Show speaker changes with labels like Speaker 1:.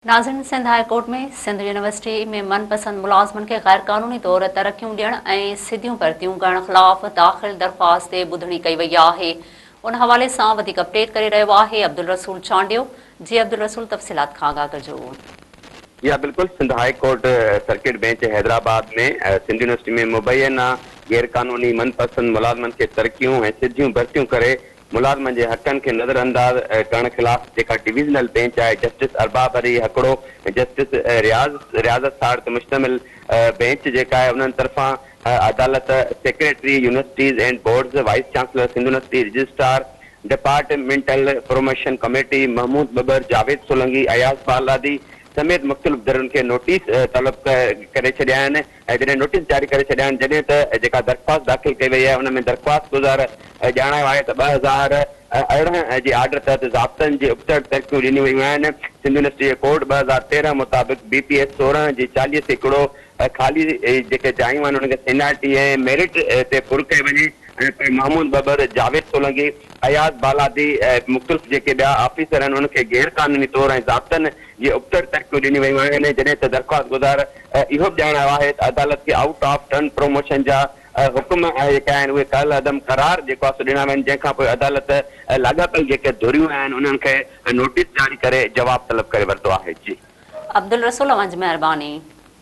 Speaker 1: नाज़रीन, Sindh high court में Sindh university में मनपसंद मुलाज़मन के गैर कानूनी तौर तरक्कियूं ॾियण ऐं सिधियूं भर्तियूं करण ख़िलाफ़ दाख़िल दरख़्वास्त ते ॿुधणी कई वई आहे। उन हवाले सां वधीक अपडेट करे रहियो आहे अब्दुल रसूल चांडियो। जी अब्दुल रसूल, तफ़सीलात खां आगाह कजो।
Speaker 2: या बिल्कुल, Sindh high court circuit bench Hyderabad में सिंध यूनिवर्सिटी में मुबैना गैर कानूनी मनपसंद मुलाज़मन के तरक्कियूं ऐं सिधियूं भर्तियूं करे मुलाज़मन के हक़नि के नज़रअंदाज करण ख़िलाफ़ जेका डिवीज़नल बेंच है जस्टिस अरबाब अली हकड़ो जस्टिस रियाज़त साड़ ते मुश्तमिल बेंच जेका है उन्हनि तरफ़ां अदालत secretary universities and boards, vice chancellor Sindh university, registrar departmental promotion committee Mahmood Babar, Javed Solangi, Ayaz Baladi समेत मुख़्तलिफ़ दरन के नोटिस तलब करे छॾिया आहिनि ऐं जॾहिं नोटिस जारी करे छॾिया आहिनि, जॾहिं त जेका दरख़्वास्त दाख़िल कई वई आहे उन में दरख़्वास्त गुज़ार ॼाणायो आहे त 2018 जे आर्डर तहत ज़ाब्तनि जे उबतड़ तरक़ियूं ॾिनियूं वयूं आहिनि। सिंध यूनिवर्सिटी कोड 2013 मुताबिक़ BPS 16 जी 40% ख़ाली जेके जायूं आहिनि उनखे सीनियरिटी ऐं मेरिट ते पुर कई वञे। महमूद बबर, जावेद सोलंकी, अयाज बालादी मुख़्तलिफ़ जेके ॿिया ऑफिसर आहिनि उनखे गैर कानूनी तौर ऐं ज़ाब्तनि जे उबतड़ तरक़ियूं ॾिनियूं वयूं आहिनि। जॾहिं त दरख़्वास्त गुज़ार इहो बि ॼाणायो आहे त अदालत खे आउट ऑफ टर्न प्रमोशन जा हुकुम जेका आहिनि उहे कल अदम करार जेको आहे ॾिना विया आहिनि, जंहिंखां पोइ अदालत लाॻापियल जेके धुरियूं आहिनि उन्हनि खे नोटिस जारी करे जवाब तलब करे वरितो आहे। जी
Speaker 1: अब्दुल रसूल, अवंज महिरबानी।